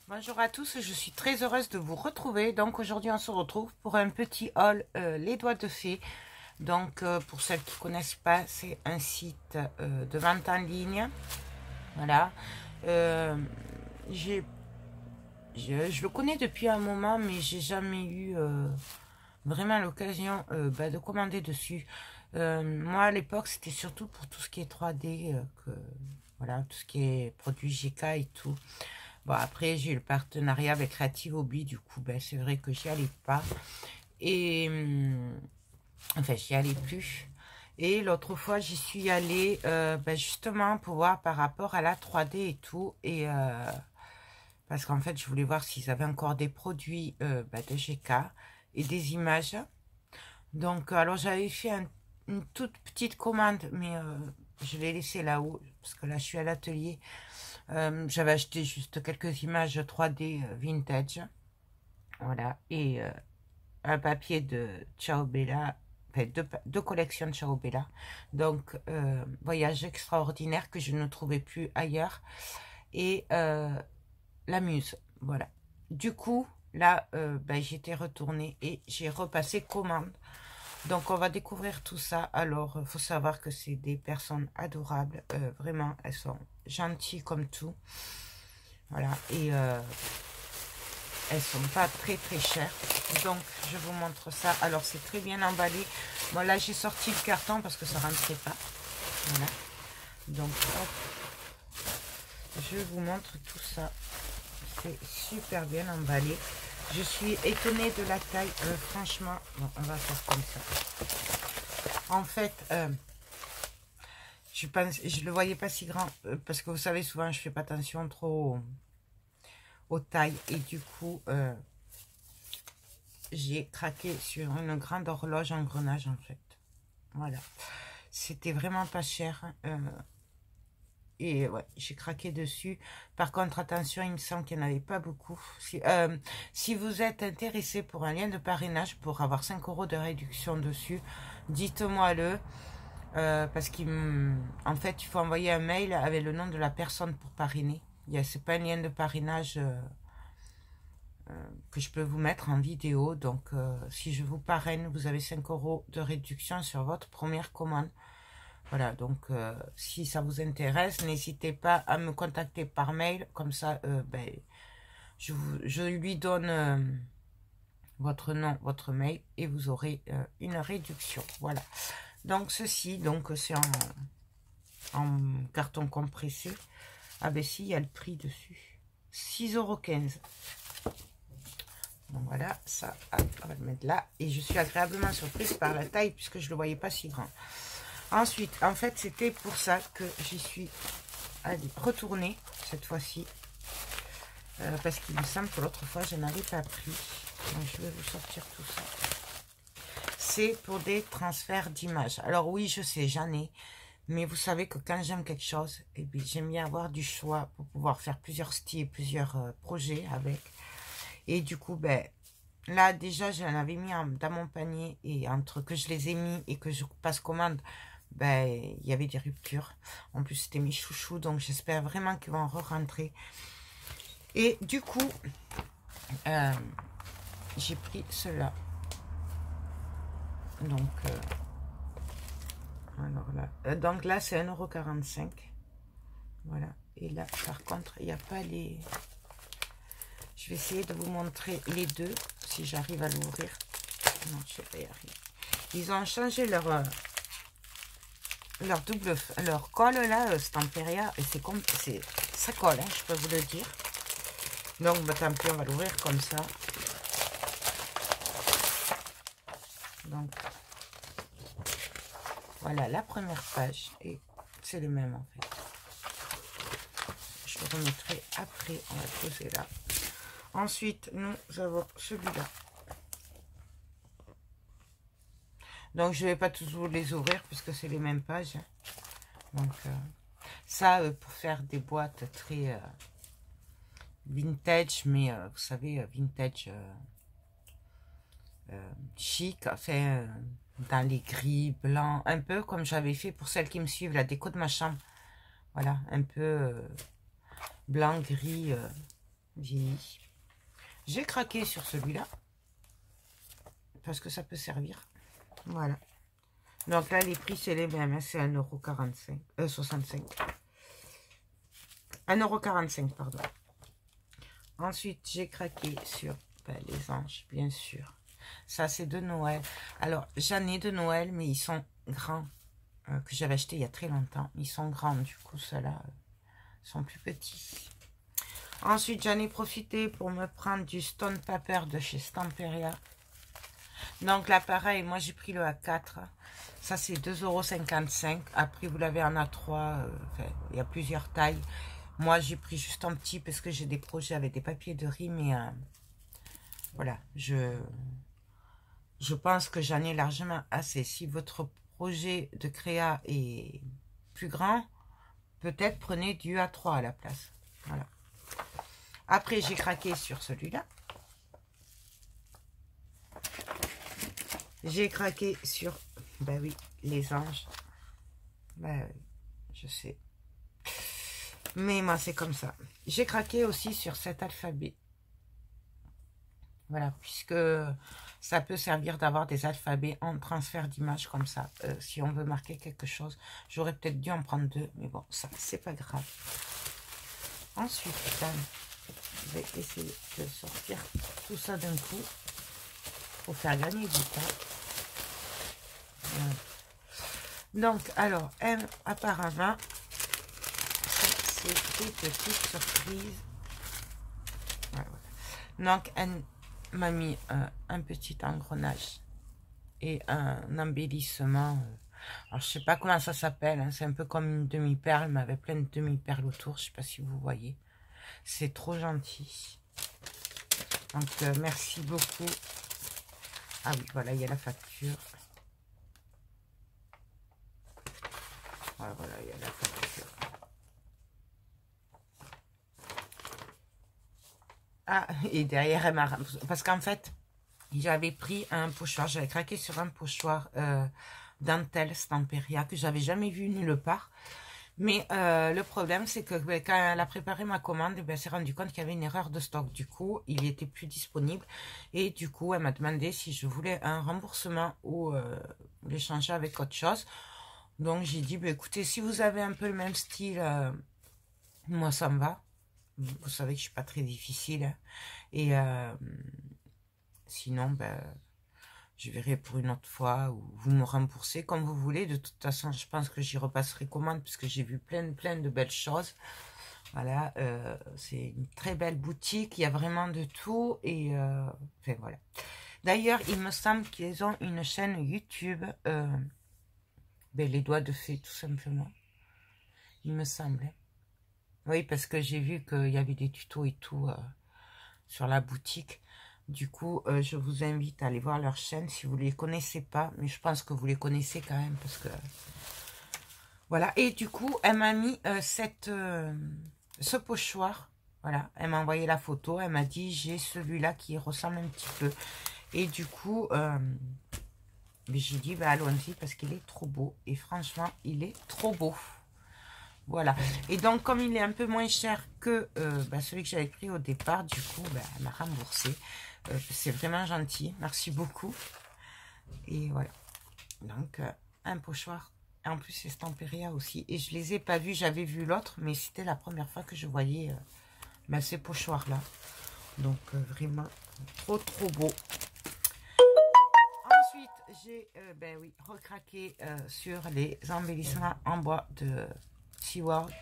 Bonjour à tous, je suis très heureuse de vous retrouver. Donc aujourd'hui on se retrouve pour un petit haul Les Doigts de Fée. Donc pour celles qui ne connaissent pas, c'est un site de vente en ligne. Voilà. Je le connais depuis un moment, mais j'ai jamais eu vraiment l'occasion de commander dessus. Moi à l'époque c'était surtout pour tout ce qui est 3D, voilà, tout ce qui est produit GK et tout. Bon, après, j'ai eu le partenariat avec Creative Hobby, du coup, ben, c'est vrai que j'y allais pas. Et, enfin, j'y allais plus. Et l'autre fois, j'y suis allée, justement, pour voir par rapport à la 3D et tout. Et, parce qu'en fait, je voulais voir s'ils avaient encore des produits de GK et des images. Donc, alors, j'avais fait une toute petite commande, mais je l'ai laissée là-haut, parce que là, je suis à l'atelier. J'avais acheté juste quelques images 3D vintage, voilà, et un papier de Ciao Bella, enfin deux collections de Ciao Bella, donc voyage extraordinaire que je ne trouvais plus ailleurs, et la muse, voilà. Du coup, là, j'étais retournée et j'ai repassé commande. Donc, on va découvrir tout ça. Alors, il faut savoir que c'est des personnes adorables. Vraiment, elles sont gentilles comme tout. Voilà. Et elles sont pas très très chères. Donc, je vous montre ça. Alors, c'est très bien emballé. Bon, là, j'ai sorti le carton parce que ça rentrait pas. Voilà. Donc, hop. Je vous montre tout ça. C'est super bien emballé. Je suis étonnée de la taille. Franchement, bon, on va faire comme ça. En fait, je le voyais pas si grand parce que vous savez, souvent, je fais pas attention trop aux tailles. Et du coup, j'ai craqué sur une grande horloge engrenage, en fait. Voilà. C'était vraiment pas cher. Et ouais, j'ai craqué dessus. Par contre, attention, il me semble qu'il n'y en avait pas beaucoup. Si vous êtes intéressé pour un lien de parrainage, pour avoir 5 € de réduction dessus, dites-moi le. Parce qu'en fait, il faut envoyer un mail avec le nom de la personne pour parrainer. C'est pas un lien de parrainage que je peux vous mettre en vidéo. Donc, si je vous parraine, vous avez 5 € de réduction sur votre première commande. Voilà, donc si ça vous intéresse, n'hésitez pas à me contacter par mail. Comme ça, je lui donne votre nom, votre mail et vous aurez une réduction. Voilà. Donc ceci, donc c'est en carton compressé. Ah ben si, il y a le prix dessus. 6,15 €. Donc voilà, ça, on va le mettre là. Et je suis agréablement surprise par la taille puisque je ne le voyais pas si grand. Ensuite, en fait, c'était pour ça que j'y suis retournée cette fois-ci. Parce qu'il me semble que l'autre fois, je n'avais pas pris. Donc, je vais vous sortir tout ça. C'est pour des transferts d'images. Alors oui, je sais, j'en ai. Mais vous savez que quand j'aime quelque chose, eh bien, j'aime bien avoir du choix pour pouvoir faire plusieurs styles, plusieurs projets avec. Et du coup, ben, là, déjà, j'en avais mis dans mon panier. Et entre que je les ai mis et que je passe commande, ben, il y avait des ruptures. En plus, c'était mes chouchous, donc j'espère vraiment qu'ils vont re-rentrer. Et du coup, j'ai pris cela. Donc, alors là, c'est 1,45 €. Voilà. Et là, par contre, il n'y a pas les... Je vais essayer de vous montrer les deux, si j'arrive à l'ouvrir. Non, je ne vais pas y arriver. Ils ont changé leur colle là, Stamperia, et c'est comme ça colle, hein, je peux vous le dire. Donc bah, tant pis, on va l'ouvrir comme ça. Donc voilà la première page, et c'est les mêmes en fait. Je le remettrai après, on va le poser là. Ensuite nous avons celui-là. Donc je ne vais pas tous vous les ouvrir puisque c'est les mêmes pages. Donc ça pour faire des boîtes très vintage, mais vous savez, vintage chic, enfin dans les gris, blancs, un peu comme j'avais fait pour celles qui me suivent, la déco de ma chambre. Voilà, un peu blanc, gris, vieilli. J'ai craqué sur celui-là. Parce que ça peut servir. Voilà. Donc là, les prix, c'est les mêmes. C'est 1,45 €. 65. 1,45 €, pardon. Ensuite, j'ai craqué sur les anges, bien sûr. Ça, c'est de Noël. Alors, j'en ai de Noël, mais ils sont grands. Que j'avais acheté il y a très longtemps. Ils sont grands, du coup, ceux-là sont plus petits. Ensuite, j'en ai profité pour me prendre du Stone Paper de chez Stamperia. Donc là, pareil, moi, j'ai pris le A4. Ça, c'est 2,55 €. Après, vous l'avez en A3. Enfin, il y a plusieurs tailles. Moi, j'ai pris juste un petit parce que j'ai des projets avec des papiers de riz. Mais voilà, je pense que j'en ai largement assez. Si votre projet de créa est plus grand, peut-être prenez du A3 à la place. Voilà. Après, j'ai craqué sur celui-là. J'ai craqué sur, ben oui, les anges. Ben oui, je sais. Mais moi, c'est comme ça. J'ai craqué aussi sur cet alphabet. Voilà, puisque ça peut servir d'avoir des alphabets en transfert d'image comme ça. Si on veut marquer quelque chose, j'aurais peut-être dû en prendre 2. Mais bon, ça, c'est pas grave. Ensuite, je vais essayer de sortir tout ça d'un coup pour faire gagner du temps. Voilà. Donc, alors, apparemment, c'est des petites surprises. Voilà. Donc, elle m'a mis un petit engrenage et un embellissement. Alors, je sais pas comment ça s'appelle. Hein, c'est un peu comme une demi-perle, mais avec plein de demi-perles autour. Je sais pas si vous voyez. C'est trop gentil. Donc, merci beaucoup. Ah oui, voilà, il y a la facture. Voilà, il y a la facture. Ah, et derrière, elle m'a... Parce qu'en fait, j'avais pris un pochoir. J'avais craqué sur un pochoir dentelle Stamperia que j'avais jamais vu nulle part. Mais le problème, c'est que quand elle a préparé ma commande, elle s'est rendu compte qu'il y avait une erreur de stock. Du coup, il était plus disponible. Et du coup, elle m'a demandé si je voulais un remboursement ou l'échanger avec autre chose. Donc, j'ai dit, écoutez, si vous avez un peu le même style, moi, ça me va. Vous savez que je suis pas très difficile. Hein. Et sinon, je verrai pour une autre fois ou vous me remboursez comme vous voulez. De toute façon, je pense que j'y repasserai commande puisque j'ai vu plein de belles choses. Voilà, c'est une très belle boutique. Il y a vraiment de tout. Et enfin, voilà. D'ailleurs, il me semble qu'ils ont une chaîne YouTube. Les doigts de fée, tout simplement. Il me semble. Hein. Oui, parce que j'ai vu qu'il y avait des tutos et tout sur la boutique. Du coup, je vous invite à aller voir leur chaîne si vous ne les connaissez pas. Mais je pense que vous les connaissez quand même parce que... Voilà. Et du coup, elle m'a mis ce pochoir. Voilà. Elle m'a envoyé la photo. Elle m'a dit, j'ai celui-là qui ressemble un petit peu. Et du coup, j'ai dit, allons-y parce qu'il est trop beau. Et franchement, il est trop beau. Voilà. Et donc, comme il est un peu moins cher que celui que j'avais pris au départ, du coup, elle m'a remboursé. C'est vraiment gentil. Merci beaucoup. Et voilà. Donc, un pochoir. Et en plus, c'est Stamperia aussi. Et je les ai pas vus. J'avais vu l'autre, mais c'était la première fois que je voyais ces pochoirs-là. Donc, vraiment, trop beau. Ensuite, j'ai recraqué sur les embellissements en bois de SeaWorld.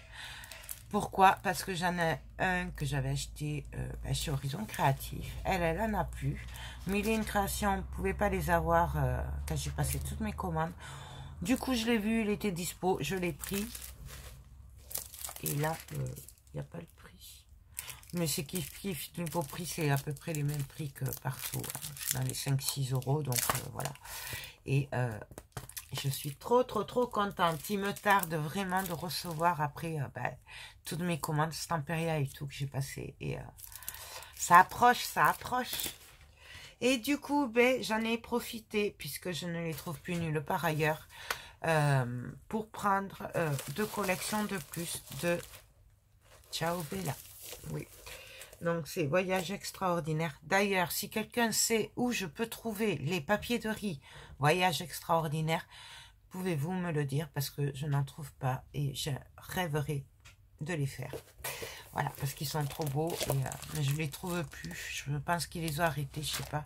Pourquoi? Parce que j'en ai un que j'avais acheté chez Horizon Créatif. Elle en a plus. Mais il est une création, on ne pouvait pas les avoir quand j'ai passé toutes mes commandes. Du coup, je l'ai vu, il était dispo, je l'ai pris. Et là, il n'y a pas le prix. Mais c'est kiff, niveau prix, c'est à peu près les mêmes prix que partout. Hein. Dans les 5-6 €, donc voilà. Et je suis trop contente. Il me tarde vraiment de recevoir après toutes mes commandes Stamperia et tout que j'ai passé. Et ça approche. Et du coup, j'en ai profité, puisque je ne les trouve plus nulle part ailleurs, pour prendre 2 collections de plus de Ciao Bella. Oui. Donc, c'est Voyage extraordinaire. D'ailleurs, si quelqu'un sait où je peux trouver les papiers de riz Voyage extraordinaire, pouvez-vous me le dire parce que je n'en trouve pas et je rêverais de les faire. Voilà, parce qu'ils sont trop beaux et je les trouve plus. Je pense qu'ils les ont arrêtés, je sais pas.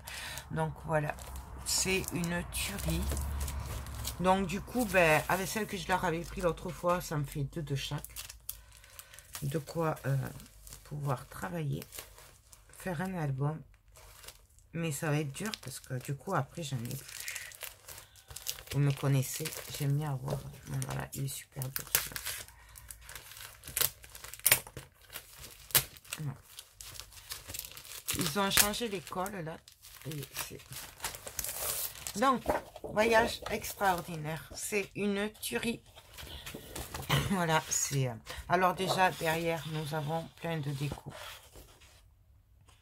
Donc, voilà, c'est une tuerie. Donc, du coup, ben, avec celle que je leur avais pris l'autre fois, ça me fait 2 de chaque. De quoi pouvoir travailler, faire un album, mais ça va être dur parce que du coup après j'en ai plus. Vous me connaissez, j'aime bien avoir. Bon, voilà, il est super dur celui-là. Ils ont changé l'école là. Donc, Voyage extraordinaire, c'est une tuerie. Voilà, c'est... Alors déjà, derrière, nous avons plein de déco.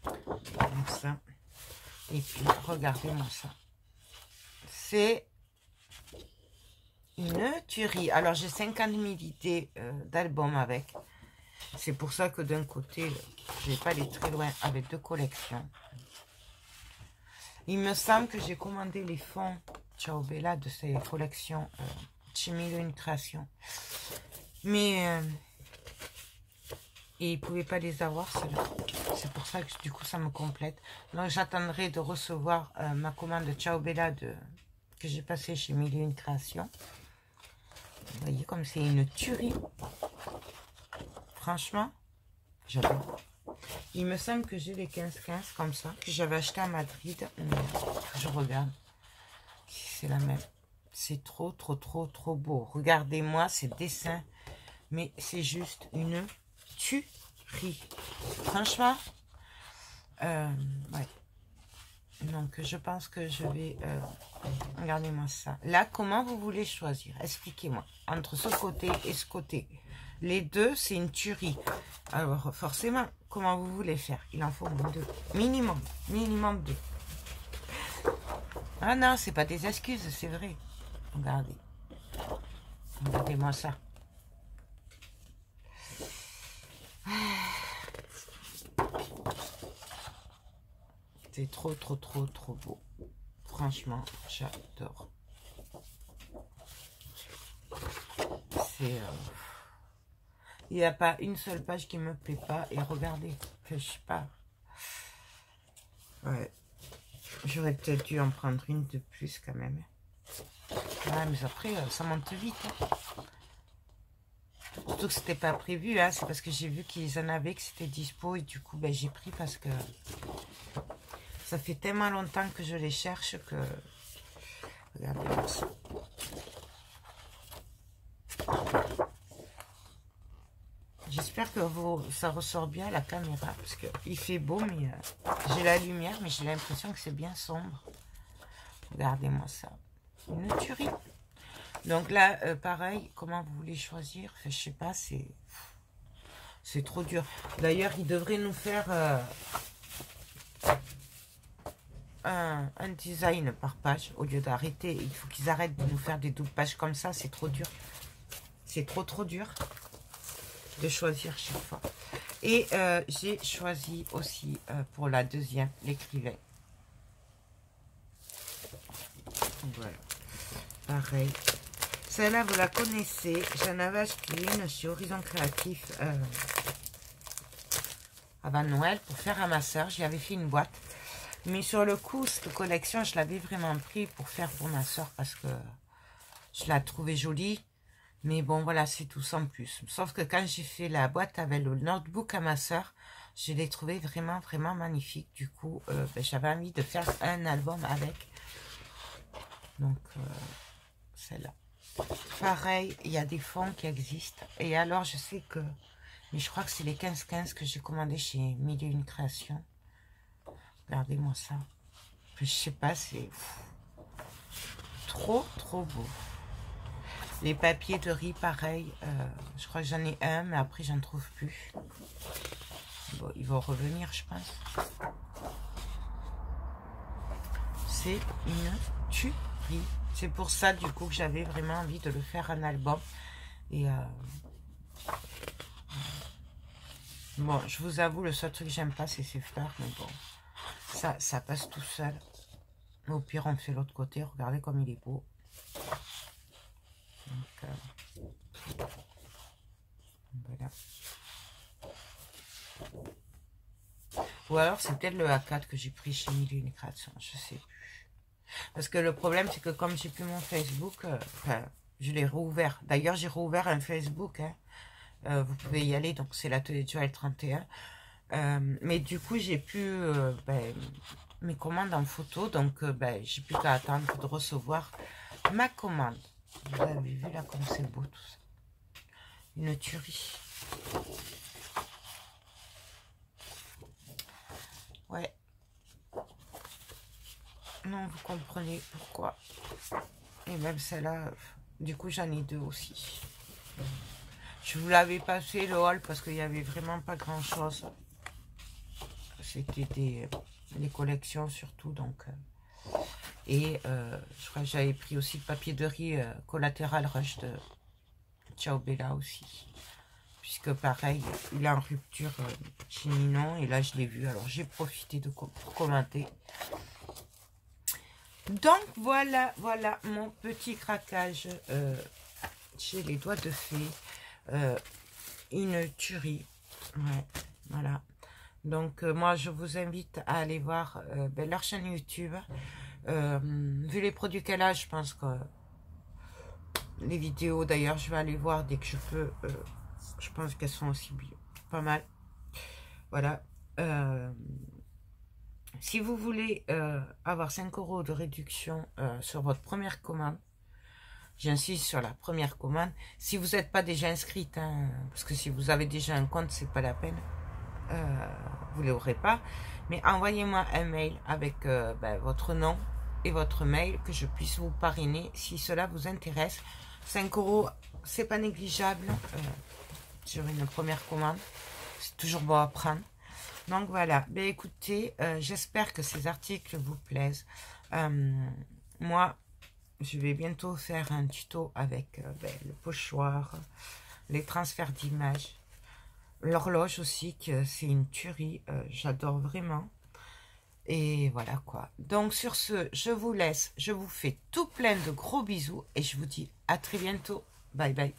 Comme ça. Et puis, regardez-moi ça. C'est une tuerie. Alors, j'ai 50 000 idées d'albums avec. C'est pour ça que d'un côté, je ne vais pas aller très loin avec 2 collections. Il me semble que j'ai commandé les fonds Ciao Bella de ces collections chez Mille et une Créations. Mais et ils ne pouvaient pas les avoir, ceux-là. C'est pour ça que du coup, ça me complète. Donc, j'attendrai de recevoir ma commande de Ciao Bella que j'ai passée chez Mille et une Créations. Vous voyez comme c'est une tuerie. Franchement, j'adore. Il me semble que j'ai les 15-15 comme ça, que j'avais acheté à Madrid. Je regarde si c'est la même. C'est trop, trop, trop, trop beau. Regardez-moi ces dessins. Mais c'est juste une tuerie. Franchement, ouais. Donc, je pense que je vais... regardez-moi ça. Là, comment vous voulez choisir? Expliquez-moi. Entre ce côté et ce côté. Les deux, c'est une tuerie. Alors, forcément, comment vous voulez faire? Il en faut 2. Minimum. Minimum 2. Ah non, c'est pas des excuses, c'est vrai. Regardez. Regardez-moi ça. C'est trop, trop, trop, trop beau. Franchement, j'adore. C'est... il n'y a pas une seule page qui me plaît pas. Et regardez, je sais pas. Ouais. J'aurais peut-être dû en prendre une de plus quand même. Ouais, mais après, ça monte vite. Hein. Surtout que c'était pas prévu. Hein. C'est parce que j'ai vu qu'ils en avaient, que c'était dispo. Et du coup, ben, j'ai pris parce que ça fait tellement longtemps que je les cherche que... Regardez ça. J'espère que ça ressort bien à la caméra. Parce qu'il fait beau, mais j'ai la lumière, mais j'ai l'impression que c'est bien sombre. Regardez-moi ça. Une tuerie. Donc là, pareil, comment vous voulez choisir? Enfin, je sais pas, c'est trop dur. D'ailleurs, ils devraient nous faire un design par page au lieu d'arrêter. Il faut qu'ils arrêtent de nous faire des doubles pages comme ça. C'est trop dur. C'est trop, trop dur de choisir chaque fois. Et j'ai choisi aussi pour la deuxième, l'écrivain. Voilà. Pareil. Celle-là, vous la connaissez. J'en avais acheté une chez Horizon Créatif avant Noël pour faire à ma soeur. J'y avais fait une boîte. Mais sur le coup, cette collection, je l'avais vraiment pris pour faire pour ma soeur parce que je la trouvais jolie. Mais bon, voilà, c'est tout sans plus. Sauf que quand j'ai fait la boîte avec le notebook à ma soeur, je l'ai trouvé vraiment, vraiment magnifique. Du coup, ben, j'avais envie de faire un album avec. Donc, celle-là. Pareil, il y a des fonds qui existent. Et alors, je sais que... Mais je crois que c'est les 15-15 que j'ai commandé chez Mille et une Créations. Regardez-moi ça. Je sais pas, c'est... Trop, trop beau. Les papiers de riz, pareil. Je crois que j'en ai un, mais après, j'en trouve plus. Bon, ils vont revenir, je pense. C'est une tuerie. C'est pour ça, du coup, que j'avais vraiment envie de le faire en album. Et Bon, je vous avoue, le seul truc que j'aime pas, c'est ces fleurs, mais bon, ça passe tout seul. Au pire, on fait l'autre côté. Regardez comme il est beau. Donc, voilà. Ou alors, c'est peut-être le A4 que j'ai pris chez Mille et Une Créations. Je sais plus. Parce que le problème, c'est que comme j'ai plus mon Facebook, enfin, je l'ai rouvert. D'ailleurs, j'ai rouvert un Facebook. Hein. Vous pouvez y aller. Donc, c'est l'atelier de Joël 31. Mais du coup, j'ai plus mes commandes en photo. Donc, j'ai plus qu'à attendre de recevoir ma commande. Vous avez vu là comme c'est beau tout ça. Une tuerie. Ouais. Non, vous comprenez pourquoi. Et même celle-là, du coup, j'en ai deux aussi. Je vous l'avais passé le haul parce qu'il n'y avait vraiment pas grand-chose. C'était des collections surtout, donc... et je crois que j'avais pris aussi le papier de riz collatéral rush de Ciao Bella aussi. Puisque pareil, il est en rupture chez Ninon. Et là, je l'ai vu. Alors, j'ai profité pour commenter. Donc, voilà mon petit craquage chez les doigts de fée. Une tuerie. Ouais, voilà. Donc, moi, je vous invite à aller voir leur chaîne YouTube. Vu les produits qu'elle a, je pense que les vidéos, d'ailleurs, je vais aller voir dès que je peux. Je pense qu'elles sont aussi pas mal. Voilà. Si vous voulez avoir 5 € de réduction sur votre première commande, j'insiste sur la première commande. Si vous n'êtes pas déjà inscrite, hein, parce que si vous avez déjà un compte, c'est pas la peine. Vous ne l'aurez pas. Mais envoyez-moi un mail avec votre nom et votre mail, que je puisse vous parrainer si cela vous intéresse. 5 €, c'est pas négligeable sur une première commande. C'est toujours bon à prendre. Donc voilà, ben écoutez, j'espère que ces articles vous plaisent. Moi, je vais bientôt faire un tuto avec le pochoir, les transferts d'images, l'horloge aussi, que c'est une tuerie, j'adore vraiment. Et voilà quoi. Donc sur ce, je vous laisse, je vous fais tout plein de gros bisous et je vous dis à très bientôt. Bye bye.